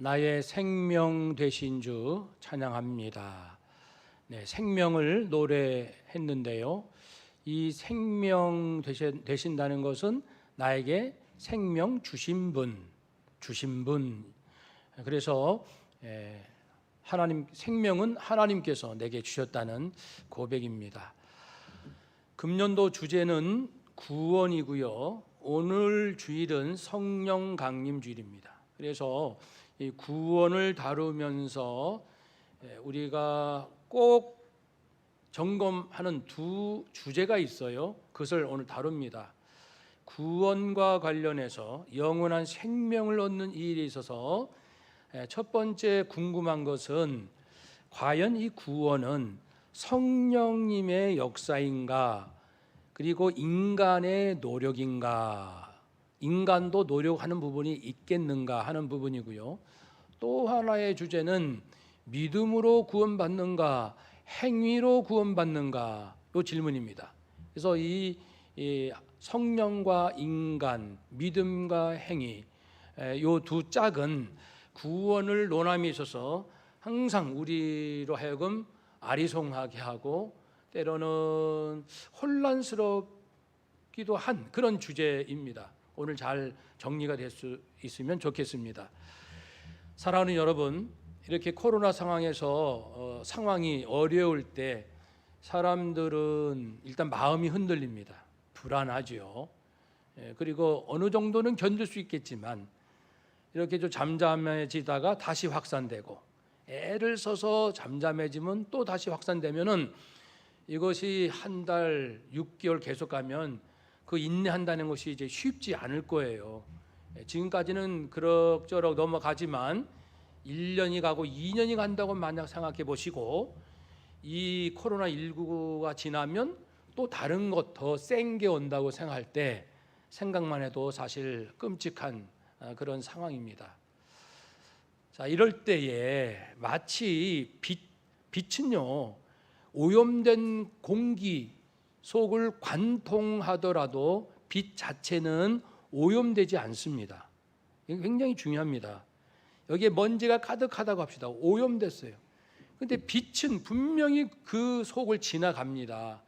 나의 생명 되신 주 찬양합니다. 네, 생명을 노래했는데요. 이 생명 되신다는 것은 나에게 생명 주신 분. 그래서 하나님 생명은 하나님께서 내게 주셨다는 고백입니다. 금년도 주제는 구원이고요. 오늘 주일은 성령 강림 주일입니다. 그래서 이 구원을 다루면서 우리가 꼭 점검하는 두 주제가 있어요. 그것을 오늘 다룹니다. 구원과 관련해서 영원한 생명을 얻는 일에 있어서 첫 번째 궁금한 것은 과연 이 구원은 성령님의 역사인가, 그리고 인간의 노력인가, 인간도 노력하는 부분이 있겠는가 하는 부분이고요. 또 하나의 주제는 믿음으로 구원받는가, 행위로 구원받는가, 이 질문입니다. 그래서 이 성령과 인간, 믿음과 행위, 이 두 짝은 구원을 논함에 있어서 항상 우리로 하여금 아리송하게 하고 때로는 혼란스럽기도 한 그런 주제입니다. 오늘 잘 정리가 될 수 있으면 좋겠습니다. 사랑하는 여러분, 이렇게 코로나 상황에서 상황이 어려울 때 사람들은 일단 마음이 흔들립니다. 불안하죠. 그리고 어느 정도는 견딜 수 있겠지만 이렇게 좀 잠잠해지다가 다시 확산되고, 애를 써서 잠잠해지면 또 다시 확산되면은 이것이 한 달, 6개월 계속 가면 그 인내한다는 것이 이제 쉽지 않을 거예요. 지금까지는 그럭저럭 넘어가지만 1년이 가고 2년이 간다고 만약 생각해 보시고, 이 코로나19가 지나면 또 다른 것 더 센 게 온다고 생각할 때 생각만 해도 사실 끔찍한 그런 상황입니다. 자, 이럴 때에 마치 빛은요, 오염된 공기 속을 관통하더라도 빛 자체는 오염되지 않습니다. 이게 굉장히 중요합니다. 여기에 먼지가 가득하다고 합시다. 오염됐어요. 그런데 빛은 분명히 그 속을 지나갑니다.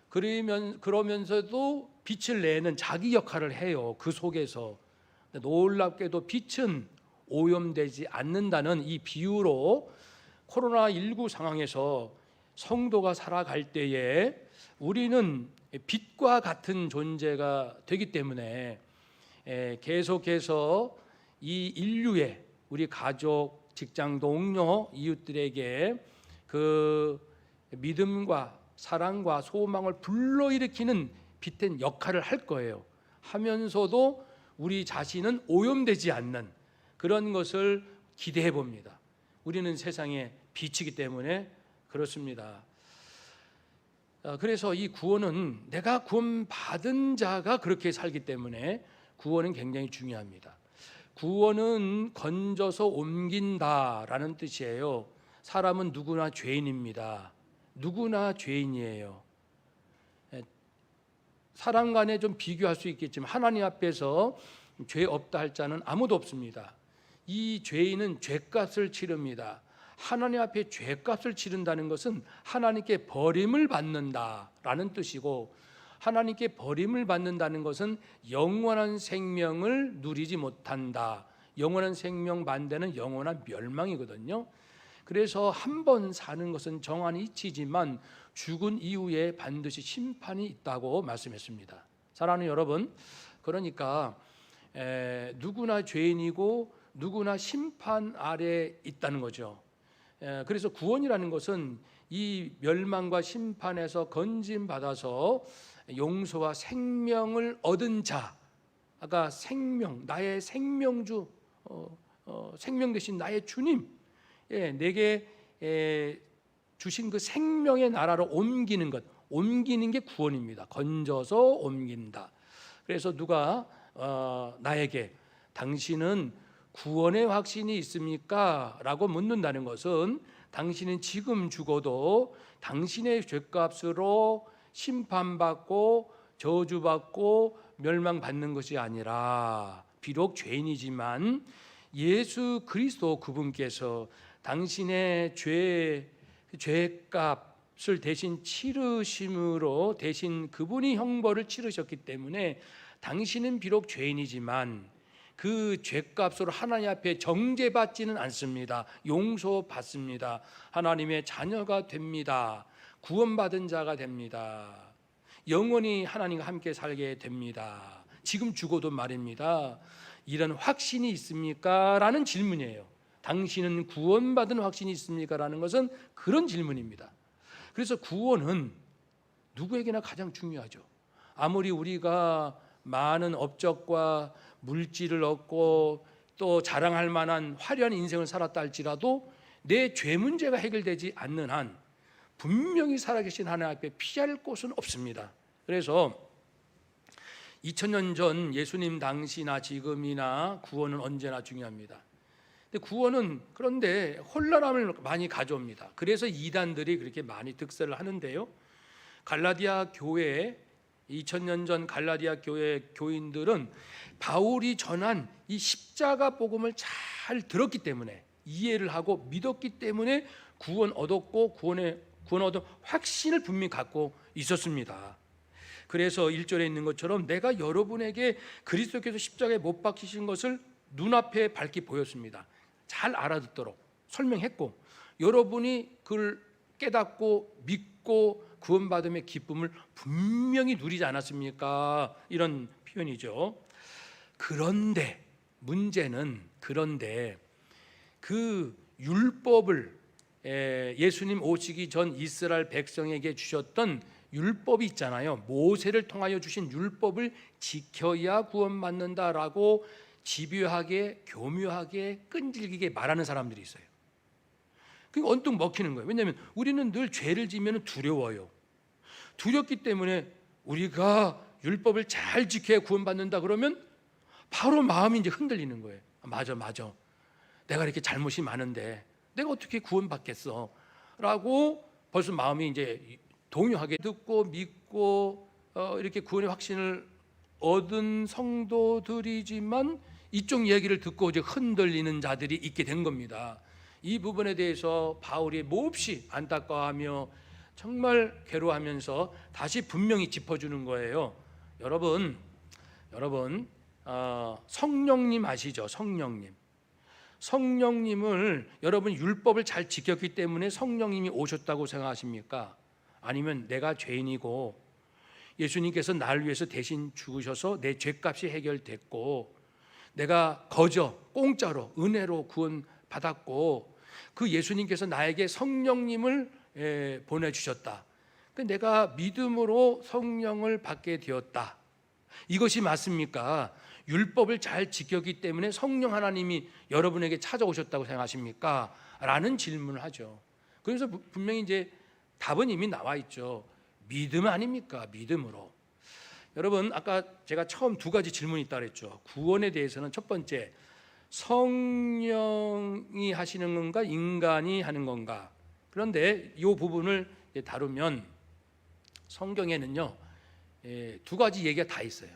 그러면서도 빛을 내는 자기 역할을 해요. 그 속에서. 놀랍게도 빛은 오염되지 않는다는 이 비유로 코로나19 상황에서 성도가 살아갈 때에 우리는 빛과 같은 존재가 되기 때문에 계속해서 이 인류의, 우리 가족, 직장 동료, 이웃들에게 그 믿음과 사랑과 소망을 불러일으키는 빛된 역할을 할 거예요. 하면서도 우리 자신은 오염되지 않는 그런 것을 기대해 봅니다. 우리는 세상의 빛이기 때문에 그렇습니다. 그래서 이 구원은 내가 구원받은 자가 그렇게 살기 때문에 구원은 굉장히 중요합니다. 구원은 건져서 옮긴다라는 뜻이에요. 사람은 누구나 죄인입니다. 누구나 죄인이에요. 사람 간에 좀 비교할 수 있겠지만 하나님 앞에서 죄 없다 할 자는 아무도 없습니다. 이 죄인은 죄값을 치릅니다. 하나님 앞에 죄값을 치른다는 것은 하나님께 버림을 받는다라는 뜻이고, 하나님께 버림을 받는다는 것은 영원한 생명을 누리지 못한다. 영원한 생명 반대는 영원한 멸망이거든요. 그래서 한 번 사는 것은 정한 이치지만 죽은 이후에 반드시 심판이 있다고 말씀했습니다. 사랑하는 여러분, 그러니까 누구나 죄인이고 누구나 심판 아래 있다는 거죠. 그래서 구원이라는 것은 이 멸망과 심판에서 건짐받아서 용서와 생명을 얻은 자, 아까 생명, 나의 생명주, 생명 되신 나의 주님, 내게 주신 그 생명의 나라로 옮기는 것, 옮기는 게 구원입니다. 건져서 옮긴다. 그래서 누가 나에게 당신은 구원의 확신이 있습니까? 라고 묻는다는 것은 당신은 지금 죽어도 당신의 죄값으로 심판받고 저주받고 멸망받는 것이 아니라 비록 죄인이지만 예수 그리스도 그분께서 당신의 죄값을 대신 치르심으로 대신 그분이 형벌을 치르셨기 때문에 당신은 비록 죄인이지만 그 죄값으로 하나님 앞에 정죄받지는 않습니다. 용서받습니다. 하나님의 자녀가 됩니다. 구원받은 자가 됩니다. 영원히 하나님과 함께 살게 됩니다. 지금 죽어도 말입니다. 이런 확신이 있습니까? 라는 질문이에요. 당신은 구원받은 확신이 있습니까? 라는 것은 그런 질문입니다. 그래서 구원은 누구에게나 가장 중요하죠. 아무리 우리가 많은 업적과 물질을 얻고 또 자랑할 만한 화려한 인생을 살았다 할지라도 내 죄 문제가 해결되지 않는 한 분명히 살아계신 하나님 앞에 피할 곳은 없습니다. 그래서 2000년 전 예수님 당시나 지금이나 구원은 언제나 중요합니다. 근데 구원은 그런데 혼란함을 많이 가져옵니다. 그래서 이단들이 그렇게 많이 득세를 하는데요. 갈라디아 교회 2000년 전 갈라디아 교회 교인들은 바울이 전한 이 십자가 복음을 잘 들었기 때문에 이해를 하고 믿었기 때문에 구원 얻었고 구원 얻은 확신을 분명히 갖고 있었습니다. 그래서 1절에 있는 것처럼 내가 여러분에게 그리스도께서 십자가에 못 박히신 것을 눈앞에 밝히 보였습니다. 잘 알아듣도록 설명했고 여러분이 그걸 깨닫고 믿고 구원받음의 기쁨을 분명히 누리지 않았습니까? 이런 표현이죠. 그런데 문제는 그 율법을 예수님 오시기 전 이스라엘 백성에게 주셨던 율법이 있잖아요. 모세를 통하여 주신 율법을 지켜야 구원받는다라고 집요하게 교묘하게 끈질기게 말하는 사람들이 있어요. 그게 언뜻 먹히는 거예요. 왜냐하면 우리는 늘 죄를 지면 두려워요. 두렵기 때문에 우리가 율법을 잘 지켜야 구원받는다 그러면 바로 마음이 이제 흔들리는 거예요. 맞아. 내가 이렇게 잘못이 많은데 내가 어떻게 구원받겠어? 라고 벌써 마음이 이제 동요하게 듣고 믿고 이렇게 구원의 확신을 얻은 성도들이지만 이쪽 얘기를 듣고 이제 흔들리는 자들이 있게 된 겁니다. 이 부분에 대해서 바울이 몹시 안타까워하며 정말 괴로워하면서 다시 분명히 짚어주는 거예요. 여러분 성령님 아시죠? 성령님을 여러분 율법을 잘 지켰기 때문에 성령님이 오셨다고 생각하십니까? 아니면 내가 죄인이고 예수님께서 나를 위해서 대신 죽으셔서 내 죄값이 해결됐고 내가 거저 공짜로 은혜로 구원받았고 그 예수님께서 나에게 성령님을 보내주셨다. 내가 믿음으로 성령을 받게 되었다. 이것이 맞습니까? 율법을 잘 지켰기 때문에 성령 하나님이 여러분에게 찾아오셨다고 생각하십니까? 라는 질문을 하죠. 그래서 분명히 이제 답은 이미 나와 있죠. 믿음 아닙니까? 믿음으로. 여러분 아까 제가 처음 두 가지 질문이 있다고 했죠. 구원에 대해서는 첫 번째 성령이 하시는 건가 인간이 하는 건가. 그런데 이 부분을 다루면 성경에는요 두 가지 얘기가 다 있어요.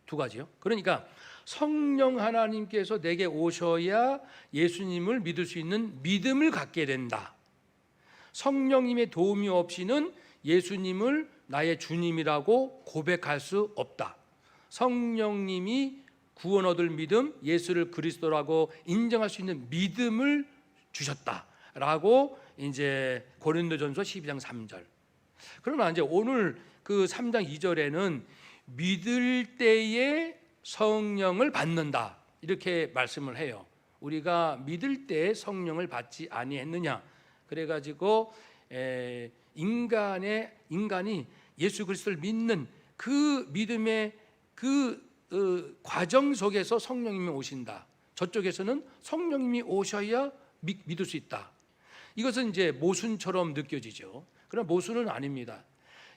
두 가지요. 그러니까 성령 하나님께서 내게 오셔야 예수님을 믿을 수 있는 믿음을 갖게 된다. 성령님의 도움이 없이는 예수님을 나의 주님이라고 고백할 수 없다. 성령님이 구원 얻을 믿음, 예수를 그리스도라고 인정할 수 있는 믿음을 주셨다라고 이제 고린도전서 12장 3절. 그러나 이제 오늘 그 3장 2절에는 믿을 때에 성령을 받는다 이렇게 말씀을 해요. 우리가 믿을 때 성령을 받지 아니했느냐? 그래가지고 인간이 예수 그리스도를 믿는 그 믿음의 그 과정 속에서 성령님이 오신다. 저쪽에서는 성령님이 오셔야 믿을 수 있다. 이것은 이제 모순처럼 느껴지죠. 그러나 모순은 아닙니다.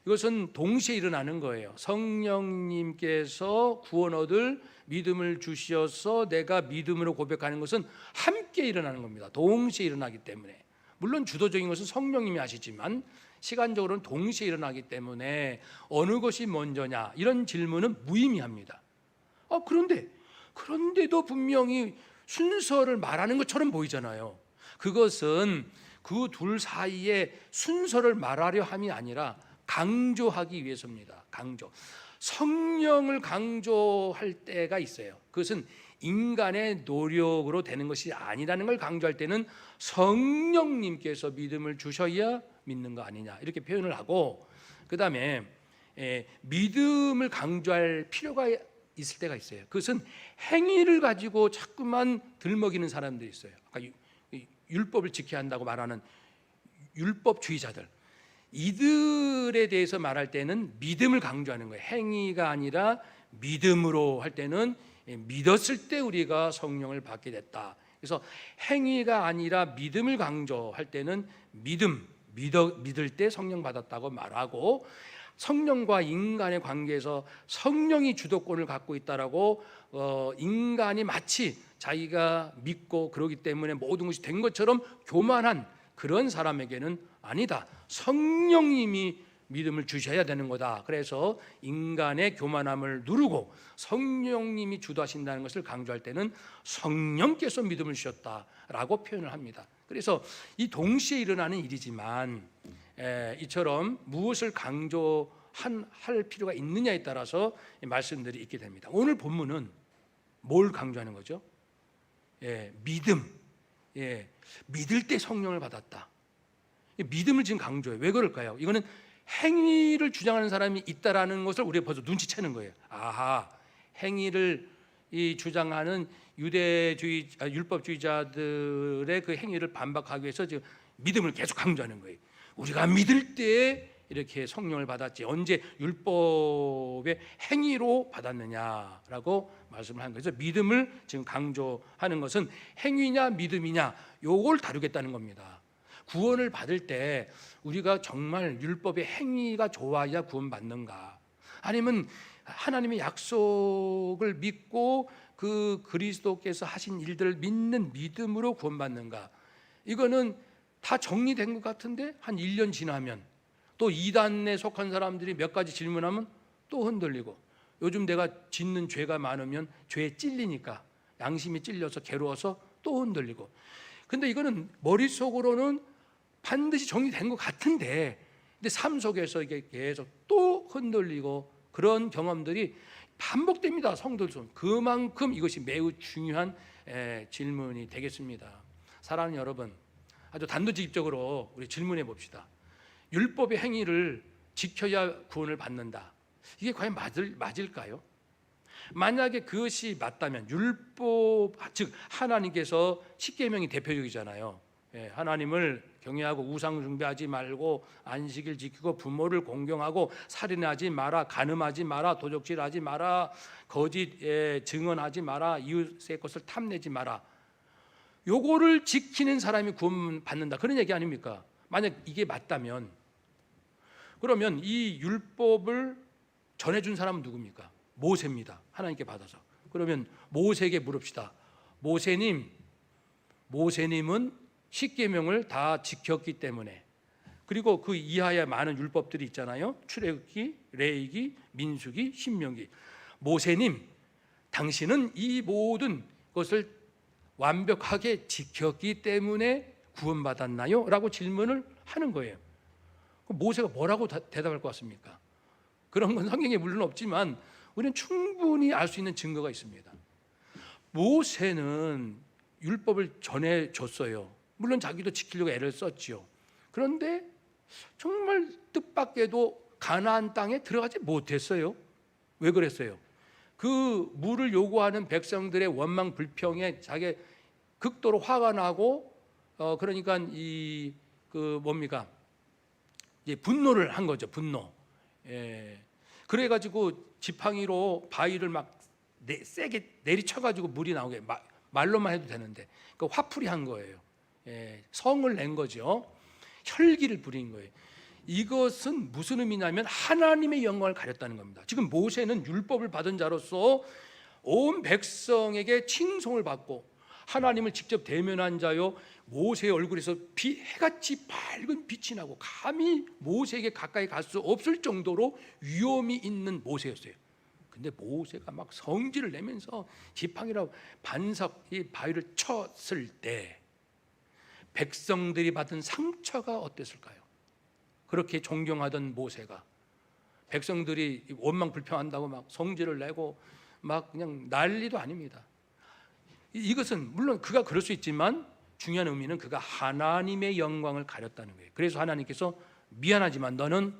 이것은 동시에 일어나는 거예요. 성령님께서 구원 얻을 믿음을 주셔서 내가 믿음으로 고백하는 것은 함께 일어나는 겁니다. 동시에 일어나기 때문에. 물론 주도적인 것은 성령님이 하시지만 시간적으로는 동시에 일어나기 때문에 어느 것이 먼저냐 이런 질문은 무의미합니다. 그런데도 분명히 순서를 말하는 것처럼 보이잖아요. 그것은 그 둘 사이에 순서를 말하려 함이 아니라 강조하기 위해서입니다. 강조. 성령을 강조할 때가 있어요. 그것은 인간의 노력으로 되는 것이 아니라는 걸 강조할 때는 성령님께서 믿음을 주셔야 믿는 거 아니냐 이렇게 표현을 하고, 그 다음에 믿음을 강조할 필요가 있을 때가 있어요. 그것은 행위를 가지고 자꾸만 들먹이는 사람들이 있어요. 아까 율법을 지켜야 한다고 말하는 율법주의자들, 이들에 대해서 말할 때는 믿음을 강조하는 거예요. 행위가 아니라 믿음으로 할 때는 믿었을 때 우리가 성령을 받게 됐다. 그래서 행위가 아니라 믿음을 강조할 때는 믿을 때 성령 받았다고 말하고, 성령과 인간의 관계에서 성령이 주도권을 갖고 있다라고 인간이 마치 자기가 믿고 그러기 때문에 모든 것이 된 것처럼 교만한 그런 사람에게는 아니다. 성령님이 믿음을 주셔야 되는 거다. 그래서 인간의 교만함을 누르고 성령님이 주도하신다는 것을 강조할 때는 성령께서 믿음을 주셨다라고 표현을 합니다. 그래서 이 동시에 일어나는 일이지만 이처럼 무엇을 강조할 필요가 있느냐에 따라서 말씀들이 있게 됩니다. 오늘 본문은 뭘 강조하는 거죠? 믿음. 믿을 때 성령을 받았다. 믿음을 지금 강조해요. 왜 그럴까요? 이거는 행위를 주장하는 사람이 있다라는 것을 우리가 벌써 눈치채는 거예요. 아하, 행위를 주장하는 율법주의자들의 그 행위를 반박하기 위해서 지금 믿음을 계속 강조하는 거예요. 우리가 믿을 때 이렇게 성령을 받았지 언제 율법의 행위로 받았느냐라고 말씀을 한 거죠. 믿음을 지금 강조하는 것은 행위냐 믿음이냐 요걸 다루겠다는 겁니다. 구원을 받을 때 우리가 정말 율법의 행위가 좋아야 구원받는가, 아니면 하나님의 약속을 믿고 그 그리스도께서 하신 일들을 믿는 믿음으로 구원받는가, 이거는 다 정리된 것 같은데 한 1년 지나면 또 이단에 속한 사람들이 몇 가지 질문하면 또 흔들리고, 요즘 내가 짓는 죄가 많으면 죄에 찔리니까 양심이 찔려서 괴로워서 또 흔들리고, 근데 이거는 머릿속으로는 반드시 정리된 것 같은데 근데 삶 속에서 이게 계속 또 흔들리고 그런 경험들이 반복됩니다. 성도들 중 그만큼 이것이 매우 중요한 질문이 되겠습니다. 사랑하는 여러분, 아주 단도직입적으로 우리 질문해 봅시다. 율법의 행위를 지켜야 구원을 받는다, 이게 과연 맞을까요? 만약에 그것이 맞다면 율법, 즉 하나님께서 십계명이 대표적이잖아요. 하나님을 경외하고 우상 숭배하지 말고 안식일 지키고 부모를 공경하고 살인하지 마라, 간음하지 마라, 도적질하지 마라, 거짓 증언하지 마라, 이웃의 것을 탐내지 마라. 요거를 지키는 사람이 구원 받는다, 그런 얘기 아닙니까? 만약 이게 맞다면 그러면 이 율법을 전해준 사람은 누굽니까? 모세입니다. 하나님께 받아서. 그러면 모세에게 물읍시다. 모세님은 십계명을 다 지켰기 때문에, 그리고 그 이하의 많은 율법들이 있잖아요. 출애굽기, 레위기, 민수기, 신명기. 모세님, 당신은 이 모든 것을 완벽하게 지켰기 때문에 구원받았나요? 라고 질문을 하는 거예요. 모세가 뭐라고 대답할 것 같습니까? 그런 건 성경에 물론 없지만 우리는 충분히 알 수 있는 증거가 있습니다. 모세는 율법을 전해줬어요. 물론 자기도 지키려고 애를 썼지요. 그런데 정말 뜻밖에도 가나안 땅에 들어가지 못했어요. 왜 그랬어요? 그 물을 요구하는 백성들의 원망 불평에 자기 극도로 화가 나고 그러니까 분노를 한 거죠. 분노. 그래가지고 지팡이로 바위를 막 세게 내리쳐가지고 물이 나오게, 말로만 해도 되는데 그 화풀이 한 거예요. 성을 낸 거죠. 혈기를 부린 거예요. 이것은 무슨 의미냐면 하나님의 영광을 가렸다는 겁니다. 지금 모세는 율법을 받은 자로서 온 백성에게 칭송을 받고 하나님을 직접 대면한 자요, 모세의 얼굴에서 해같이 밝은 빛이 나고 감히 모세에게 가까이 갈 수 없을 정도로 위험이 있는 모세였어요. 근데 모세가 막 성질을 내면서 지팡이로 반석 이 바위를 쳤을 때 백성들이 받은 상처가 어땠을까요? 그렇게 존경하던 모세가 백성들이 원망 불평한다고 막 성질을 내고 막 그냥 난리도 아닙니다. 이것은 물론 그가 그럴 수 있지만 중요한 의미는 그가 하나님의 영광을 가렸다는 거예요. 그래서 하나님께서 미안하지만 너는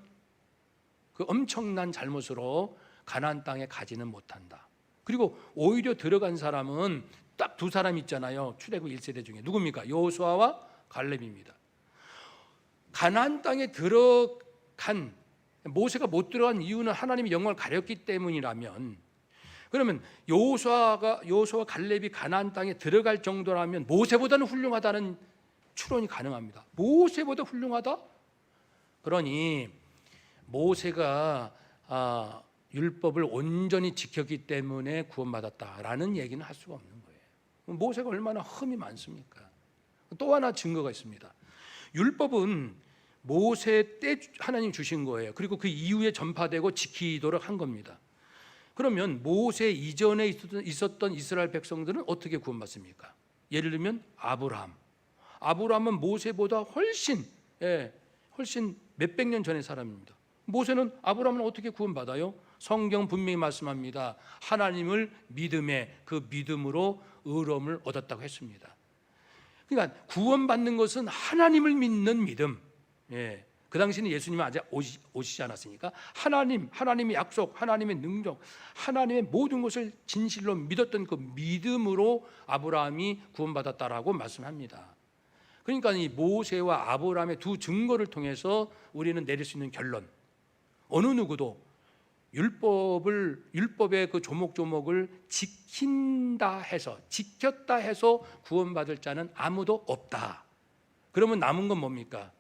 그 엄청난 잘못으로 가나안 땅에 가지는 못한다. 그리고 오히려 들어간 사람은 딱 두 사람 있잖아요. 출애굽 1세대 중에 누굽니까? 여호수아와 갈렙입니다. 가나안 땅에 들어간 모세가 못 들어간 이유는 하나님의 영광을 가렸기 때문이라면, 그러면 여호수아와 갈렙이 가나안 땅에 들어갈 정도라면 모세보다는 훌륭하다는 추론이 가능합니다. 모세보다 훌륭하다? 그러니 모세가 율법을 온전히 지켰기 때문에 구원받았다라는 얘기는 할 수가 없는 거예요. 모세가 얼마나 흠이 많습니까? 또 하나 증거가 있습니다. 율법은 모세 때 하나님 주신 거예요. 그리고 그 이후에 전파되고 지키도록 한 겁니다. 그러면 모세 이전에 있었던 이스라엘 백성들은 어떻게 구원받습니까? 예를 들면 아브라함은 모세보다 훨씬 몇백 년 전의 사람입니다. 모세는 아브라함은 어떻게 구원받아요? 성경 분명히 말씀합니다. 하나님을 믿음에 그 믿음으로 의로움을 얻었다고 했습니다. 그러니까 구원받는 것은 하나님을 믿는 믿음. 그 당시는 예수님은 아직 오시지 않았으니까 하나님의 약속, 하나님의 능력, 하나님의 모든 것을 진실로 믿었던 그 믿음으로 아브라함이 구원받았다라고 말씀합니다. 그러니까 이 모세와 아브라함의 두 증거를 통해서 우리는 내릴 수 있는 결론, 어느 누구도 율법의 그 조목조목을 지켰다 해서 구원받을 자는 아무도 없다. 그러면 남은 건 뭡니까?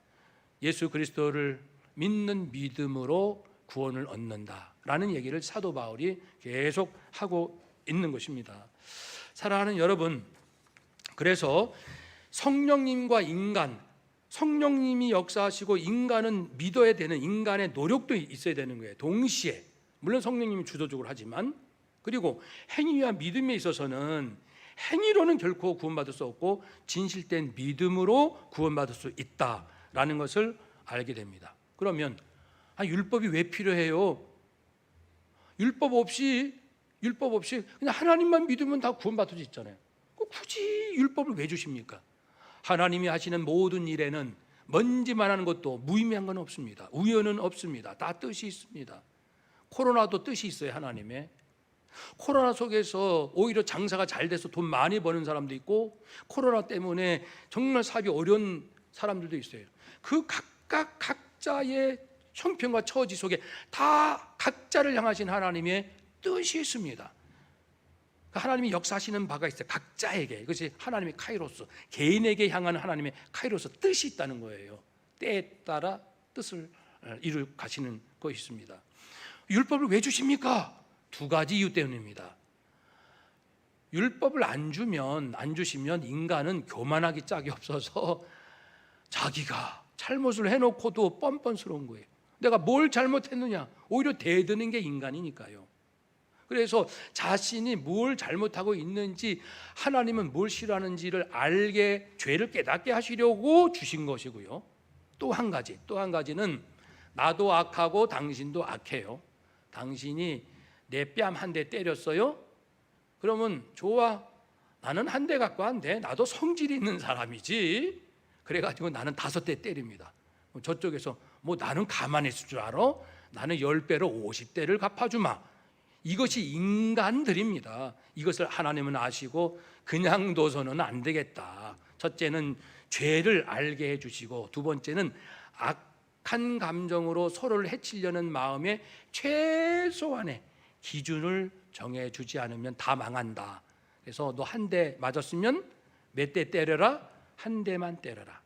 예수 그리스도를 믿는 믿음으로 구원을 얻는다라는 얘기를 사도 바울이 계속 하고 있는 것입니다. 사랑하는 여러분, 그래서 성령님과 인간, 성령님이 역사하시고 인간은 믿어야 되는 인간의 노력도 있어야 되는 거예요. 동시에 물론 성령님이 주도적으로 하지만, 그리고 행위와 믿음에 있어서는 행위로는 결코 구원받을 수 없고 진실된 믿음으로 구원받을 수 있다라는 것을 알게 됩니다. 그러면 율법이 왜 필요해요? 율법 없이 그냥 하나님만 믿으면 다 구원받을 수 있잖아요. 굳이 율법을 왜 주십니까? 하나님이 하시는 모든 일에는 먼지만 하는 것도 무의미한 건 없습니다. 우연은 없습니다. 다 뜻이 있습니다. 코로나도 뜻이 있어요. 하나님의 코로나 속에서 오히려 장사가 잘 돼서 돈 많이 버는 사람도 있고, 코로나 때문에 정말 사업이 어려운 사람들도 있어요. 그 각자의 형편과 처지 속에 다 각자를 향하신 하나님의 뜻이 있습니다. 하나님이 역사하시는 바가 있어요. 각자에게. 그것이 하나님의 카이로스, 개인에게 향하는 하나님의 카이로스 뜻이 있다는 거예요. 때에 따라 뜻을 이루 가시는 것이 있습니다. 율법을 왜 주십니까? 두 가지 이유 때문입니다. 율법을 안 주시면 인간은 교만하기 짝이 없어서 자기가 잘못을 해놓고도 뻔뻔스러운 거예요. 내가 뭘 잘못했느냐? 오히려 대드는 게 인간이니까요. 그래서 자신이 뭘 잘못하고 있는지, 하나님은 뭘 싫어하는지를 알게, 죄를 깨닫게 하시려고 주신 것이고요. 또 한 가지는 나도 악하고 당신도 악해요. 당신이 내 뺨 한 대 때렸어요? 그러면 좋아, 나는 한 대 갖고 안 돼. 나도 성질이 있는 사람이지. 그래가지고 나는 5대 때립니다. 저쪽에서 나는 가만히 있을 줄 알아? 나는 10배로 50대를 갚아주마. 이것이 인간들입니다. 이것을 하나님은 아시고 그냥 둬서는 안 되겠다. 첫째는 죄를 알게 해주시고, 두 번째는 악한 감정으로 서로를 해치려는 마음의 최소한의 기준을 정해주지 않으면 다 망한다. 그래서 너 한 대 맞았으면 몇 대 때려라? 한 대만 때려라.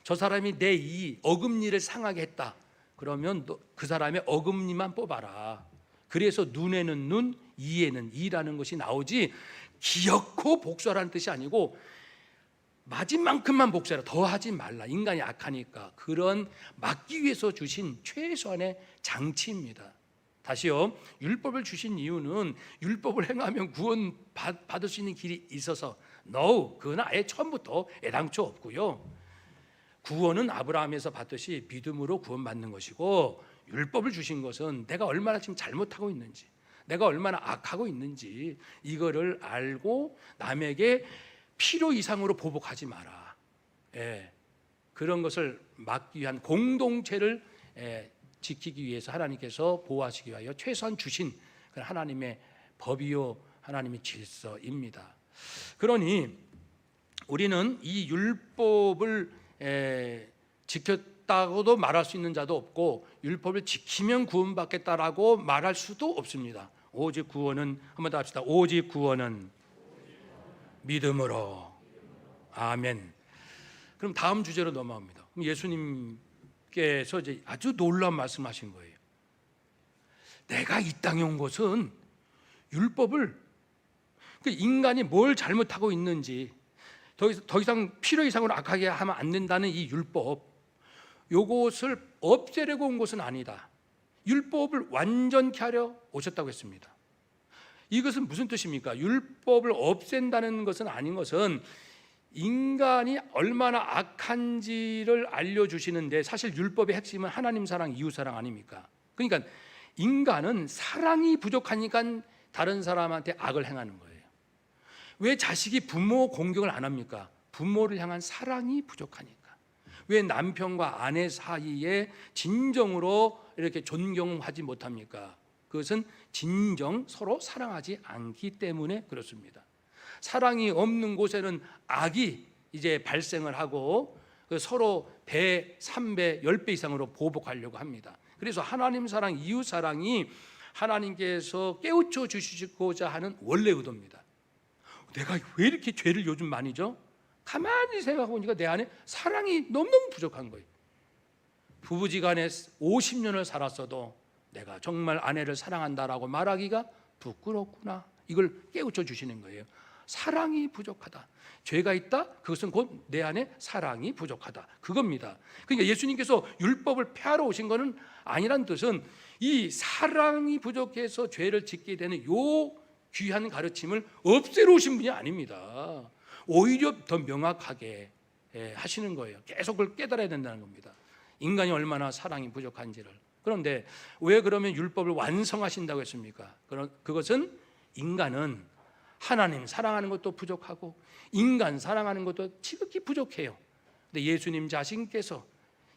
저 사람이 내 이 어금니를 상하게 했다. 그러면 그 사람의 어금니만 뽑아라. 그래서 눈에는 눈, 이에는 이라는 것이 나오지, 기어코 복수하라는 뜻이 아니고 맞은 만큼만 복수해라, 더 하지 말라. 인간이 악하니까. 그런 막기 위해서 주신 최소한의 장치입니다. 다시요, 율법을 주신 이유는 율법을 행하면 구원 받을 수 있는 길이 있어서 no, 그건 아예 처음부터 애당초 없고요. 구원은 아브라함에서 받듯이 믿음으로 구원받는 것이고, 율법을 주신 것은 내가 얼마나 지금 잘못하고 있는지, 내가 얼마나 악하고 있는지 이거를 알고 남에게 필요 이상으로 보복하지 마라. 그런 것을 막기 위한 공동체를 지키기 위해서 하나님께서 보호하시기 위하여 최소한 주신 하나님의 법이요 하나님의 질서입니다. 그러니 우리는 이 율법을 지켰다고도 말할 수 있는 자도 없고, 율법을 지키면 구원받겠다라고 말할 수도 없습니다. 오직 구원은, 한번 더 합시다. 오직 구원은 믿음으로. 아멘. 그럼 다음 주제로 넘어갑니다. 그럼 예수님께서 이제 아주 놀라운 말씀하신 거예요. 내가 이 땅에 온 것은 율법을, 인간이 뭘 잘못하고 있는지 더 이상 필요 이상으로 악하게 하면 안 된다는 이 율법, 요것을 없애려고 온 것은 아니다. 율법을 완전케 하려 오셨다고 했습니다. 이것은 무슨 뜻입니까? 율법을 없앤다는 것은 아닌 것은 인간이 얼마나 악한지를 알려주시는데, 사실 율법의 핵심은 하나님 사랑, 이웃 사랑 아닙니까? 그러니까 인간은 사랑이 부족하니까 다른 사람한테 악을 행하는 거예요. 왜 자식이 부모 공경을 안 합니까? 부모를 향한 사랑이 부족하니까. 왜 남편과 아내 사이에 진정으로 이렇게 존경하지 못합니까? 그것은 진정 서로 사랑하지 않기 때문에 그렇습니다. 사랑이 없는 곳에는 악이 이제 발생을 하고 서로 배 3배, 10배 이상으로 보복하려고 합니다. 그래서 하나님 사랑, 이웃 사랑이 하나님께서 깨우쳐 주시고자 하는 원래 의도입니다. 내가 왜 이렇게 죄를 요즘 많이 져? 가만히 생각해보니까 내 안에 사랑이 너무너무 부족한 거예요. 부부지간에 50년을 살았어도 내가 정말 아내를 사랑한다라고 말하기가 부끄럽구나. 이걸 깨우쳐 주시는 거예요. 사랑이 부족하다. 죄가 있다? 그것은 곧 내 안에 사랑이 부족하다. 그겁니다. 그러니까 예수님께서 율법을 폐하러 오신 것은 아니란 뜻은 이 사랑이 부족해서 죄를 짓게 되는 요 귀한 가르침을 없애러 오신 분이 아닙니다. 오히려 더 명확하게 하시는 거예요. 계속 그걸 깨달아야 된다는 겁니다. 인간이 얼마나 사랑이 부족한지를. 그런데 왜 그러면 율법을 완성하신다고 했습니까? 그것은 인간은 하나님 사랑하는 것도 부족하고 인간 사랑하는 것도 지극히 부족해요. 근데 예수님 자신께서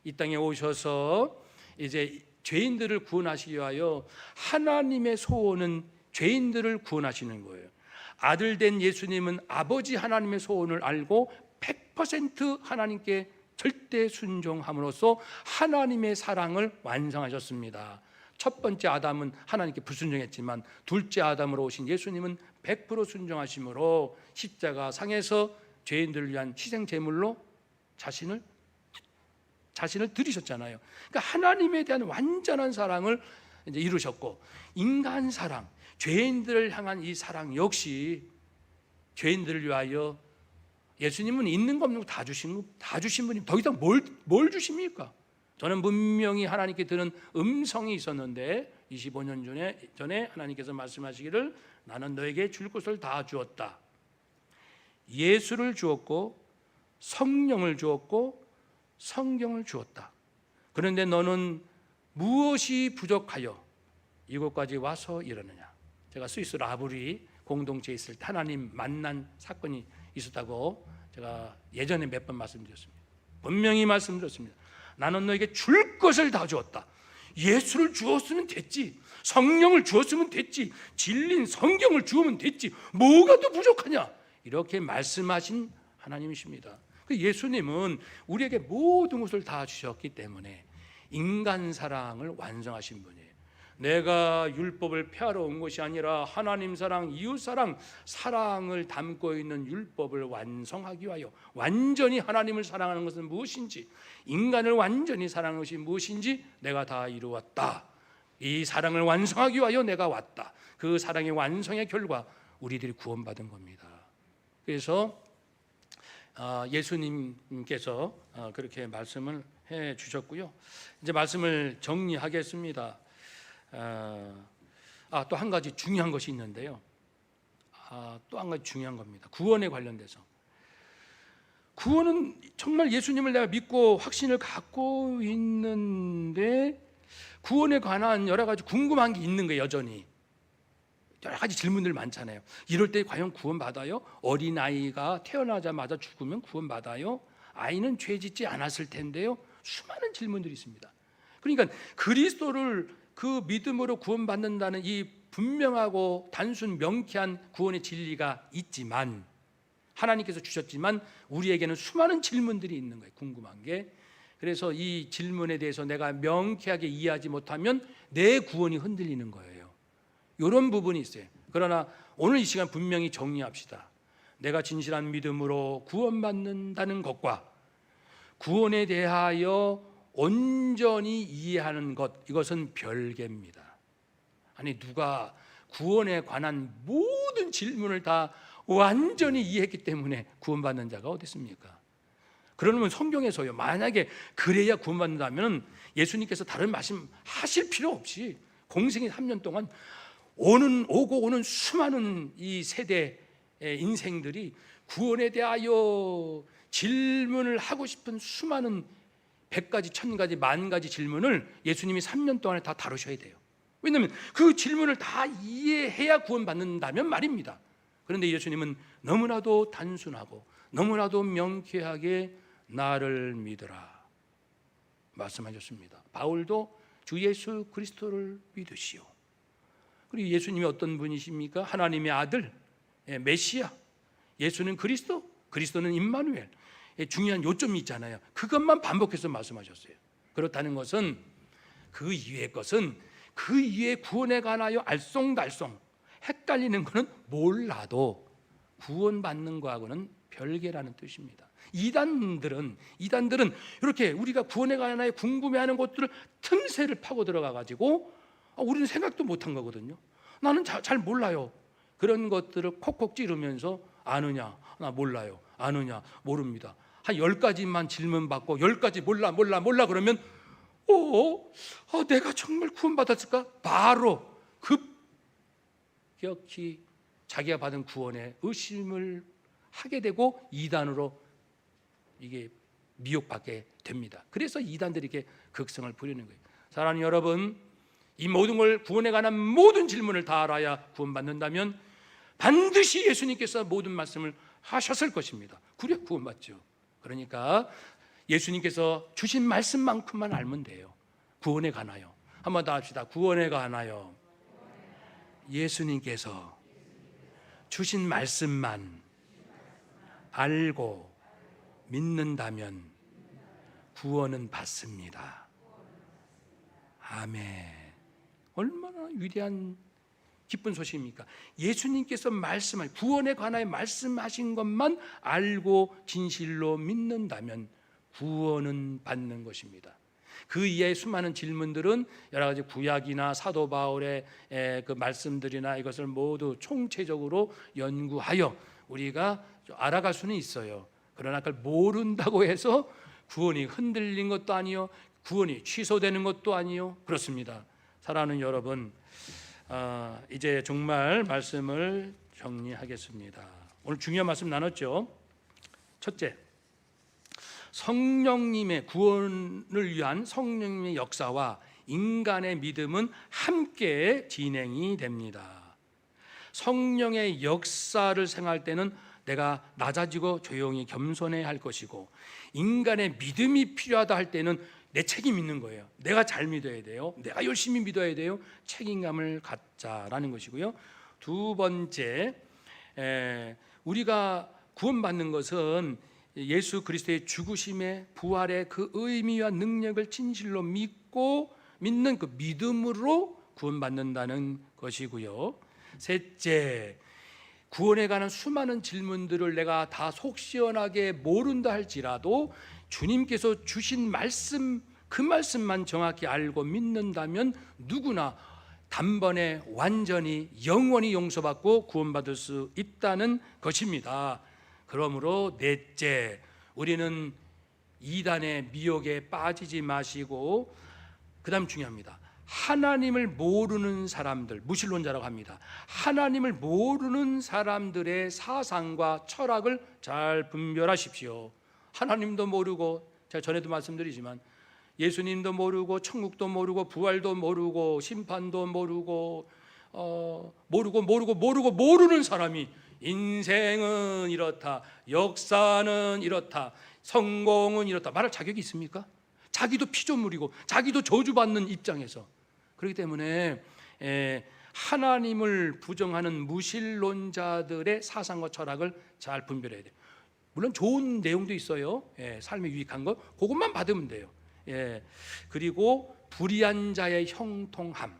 이 땅에 오셔서 이제 죄인들을 구원하시기 위하여 하나님의 소원은 죄인들을 구원하시는 거예요. 아들 된 예수님은 아버지 하나님의 소원을 알고 100% 하나님께 절대 순종함으로써 하나님의 사랑을 완성하셨습니다. 첫 번째 아담은 하나님께 불순종했지만 둘째 아담으로 오신 예수님은 100% 순종하심으로 십자가 상에서 죄인들을 위한 희생 제물로 자신을 드리셨잖아요. 그러니까 하나님에 대한 완전한 사랑을 이제 이루셨고, 인간 사랑, 죄인들을 향한 이 사랑 역시 죄인들을 위하여 예수님은 있는 거 없는 거 다 주신 분이 더 이상 뭘 주십니까? 저는 분명히 하나님께 들은 음성이 있었는데 25년 전에 하나님께서 말씀하시기를 나는 너에게 줄 것을 다 주었다. 예수를 주었고 성령을 주었고 성경을 주었다. 그런데 너는 무엇이 부족하여 이곳까지 와서 이러느냐? 제가 스위스 라브리 공동체에 있을 때 하나님 만난 사건이 있었다고 제가 예전에 몇 번 말씀드렸습니다. 분명히 말씀드렸습니다. 나는 너에게 줄 것을 다 주었다. 예수를 주었으면 됐지, 성령을 주었으면 됐지, 진리인 성경을 주으면 됐지, 뭐가 더 부족하냐? 이렇게 말씀하신 하나님이십니다. 예수님은 우리에게 모든 것을 다 주셨기 때문에 인간 사랑을 완성하신 분이에요. 내가 율법을 폐하러 온 것이 아니라 하나님 사랑, 이웃 사랑, 사랑을 담고 있는 율법을 완성하기 위하여, 완전히 하나님을 사랑하는 것은 무엇인지, 인간을 완전히 사랑하는 것이 무엇인지 내가 다 이루었다. 이 사랑을 완성하기 위하여 내가 왔다. 그 사랑의 완성의 결과 우리들이 구원받은 겁니다. 그래서 예수님께서 그렇게 말씀을 해 주셨고요. 이제 말씀을 정리하겠습니다. 또 한 가지 중요한 것이 있는데요. 또 한 가지 중요한 겁니다. 구원에 관련돼서. 구원은 정말 예수님을 내가 믿고 확신을 갖고 있는데 구원에 관한 여러 가지 궁금한 게 있는 거예요. 여전히 여러 가지 질문들 많잖아요. 이럴 때 과연 구원받아요? 어린아이가 태어나자마자 죽으면 구원받아요? 아이는 죄 짓지 않았을 텐데요. 수많은 질문들이 있습니다. 그러니까 그리스도를 그 믿음으로 구원받는다는 이 분명하고 단순 명쾌한 구원의 진리가 있지만, 하나님께서 주셨지만 우리에게는 수많은 질문들이 있는 거예요. 궁금한 게. 그래서 이 질문에 대해서 내가 명쾌하게 이해하지 못하면 내 구원이 흔들리는 거예요. 이런 부분이 있어요. 그러나 오늘 이 시간 분명히 정리합시다. 내가 진실한 믿음으로 구원받는다는 것과 구원에 대하여 온전히 이해하는 것, 이것은 별개입니다. 아니, 누가 구원에 관한 모든 질문을 다 완전히 이해했기 때문에 구원받는 자가 어디 있습니까? 그러면 성경에서요, 만약에 그래야 구원받는다면 예수님께서 다른 말씀 하실 필요 없이 공생의 3년 동안 오고 오는 수많은 이 세대의 인생들이 구원에 대하여 질문을 하고 싶은 수많은 100가지, 1000가지, 10,000가지 질문을 예수님이 3년 동안에 다 다루셔야 돼요. 왜냐하면 그 질문을 다 이해해야 구원받는다면 말입니다. 그런데 예수님은 너무나도 단순하고 너무나도 명쾌하게 나를 믿으라 말씀하셨습니다. 바울도 주 예수 그리스도를 믿으시오. 그리고 예수님이 어떤 분이십니까? 하나님의 아들, 메시아. 예수는 그리스도, 그리스도는 임마누엘. 중요한 요점이 있잖아요. 그것만 반복해서 말씀하셨어요. 그렇다는 것은 그 이외의 것은 그 이외의 구원에 관하여 알쏭달쏭 헷갈리는 것은 몰라도 구원받는 거하고는 별개라는 뜻입니다. 이단들은 이렇게 우리가 구원에 관하여 궁금해하는 것들을 틈새를 파고 들어가 가지고 우리는 생각도 못한 거거든요. 나는 잘 몰라요. 그런 것들을 콕콕 찌르면서 아느냐, 나 몰라요. 아느냐, 모릅니다. 한 10가지만 질문 받고 10가지 몰라 그러면 내가 정말 구원받았을까? 바로 급격히 자기가 받은 구원에 의심을 하게 되고 이단으로 이게 미혹받게 됩니다. 그래서 이단들이 이렇게 극성을 부리는 거예요. 사랑하는 여러분, 이 모든 걸 구원에 관한 모든 질문을 다 알아야 구원받는다면 반드시 예수님께서 모든 말씀을 하셨을 것입니다. 그래야 구원받죠. 그러니까 예수님께서 주신 말씀만큼만 알면 돼요. 구원에 관하여. 한번 더 합시다. 구원에 관하여 예수님께서 주신 말씀만 알고 믿는다면 구원은 받습니다. 아멘. 얼마나 위대한 기쁜 소식입니까? 예수님께서 구원에 관하여 말씀하신 것만 알고 진실로 믿는다면 구원은 받는 것입니다. 그 이하의 수많은 질문들은 여러 가지 구약이나 사도 바울의 그 말씀들이나 이것을 모두 총체적으로 연구하여 우리가 알아갈 수는 있어요. 그러나 그걸 모른다고 해서 구원이 흔들린 것도 아니요, 구원이 취소되는 것도 아니요, 그렇습니다. 사랑하는 여러분, 이제 정말 말씀을 정리하겠습니다. 오늘 중요한 말씀 나눴죠. 첫째, 성령님의 구원을 위한 성령님의 역사와 인간의 믿음은 함께 진행이 됩니다. 성령의 역사를 생각할 때는 내가 낮아지고 조용히 겸손해야 할 것이고, 인간의 믿음이 필요하다 할 때는 내 책임 있는 거예요. 내가 잘 믿어야 돼요. 내가 열심히 믿어야 돼요. 책임감을 갖자라는 것이고요. 두 번째, 우리가 구원받는 것은 예수 그리스도의 죽으심의 부활의 그 의미와 능력을 진실로 믿는 그 믿음으로 구원받는다는 것이고요. 셋째, 구원에 관한 수많은 질문들을 내가 다 속 시원하게 모른다 할지라도 주님께서 주신 말씀, 그 말씀만 정확히 알고 믿는다면 누구나 단번에 완전히 영원히 용서받고 구원받을 수 있다는 것입니다. 그러므로 넷째, 우리는 이단의 미혹에 빠지지 마시고, 그 다음 중요합니다. 하나님을 모르는 사람들, 무신론자라고 합니다. 하나님을 모르는 사람들의 사상과 철학을 잘 분별하십시오. 하나님도 모르고, 제가 전에도 말씀드리지만 예수님도 모르고, 천국도 모르고, 부활도 모르고, 심판도 모르고, 모르는 사람이 인생은 이렇다, 역사는 이렇다, 성공은 이렇다 말할 자격이 있습니까? 자기도 피조물이고 자기도 저주받는 입장에서. 그렇기 때문에 하나님을 부정하는 무신론자들의 사상과 철학을 잘 분별해야 돼요. 물론 좋은 내용도 있어요. 삶에 유익한 거 그것만 받으면 돼요. 그리고 불의한 자의 형통함,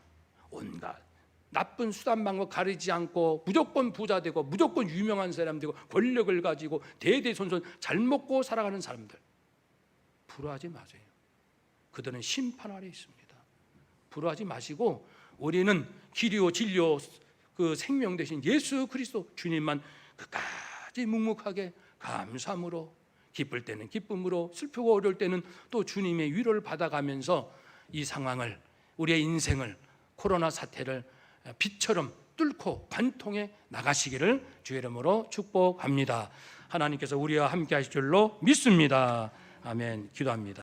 온갖 나쁜 수단 방법 가리지 않고 무조건 부자 되고 무조건 유명한 사람 되고 권력을 가지고 대대손손 잘 먹고 살아가는 사람들, 불화하지 마세요. 그들은 심판 아래 있습니다. 불화하지 마시고 우리는 길이요 진리요 그 생명 되신 예수 그리스도 주님만 끝까지 묵묵하게 감사함으로, 기쁠 때는 기쁨으로, 슬프고 어려울 때는 또 주님의 위로를 받아가면서 이 상황을, 우리의 인생을, 코로나 사태를 빛처럼 뚫고 관통해 나가시기를 주의 이름으로 축복합니다. 하나님께서 우리와 함께 하실 줄로 믿습니다. 아멘. 기도합니다.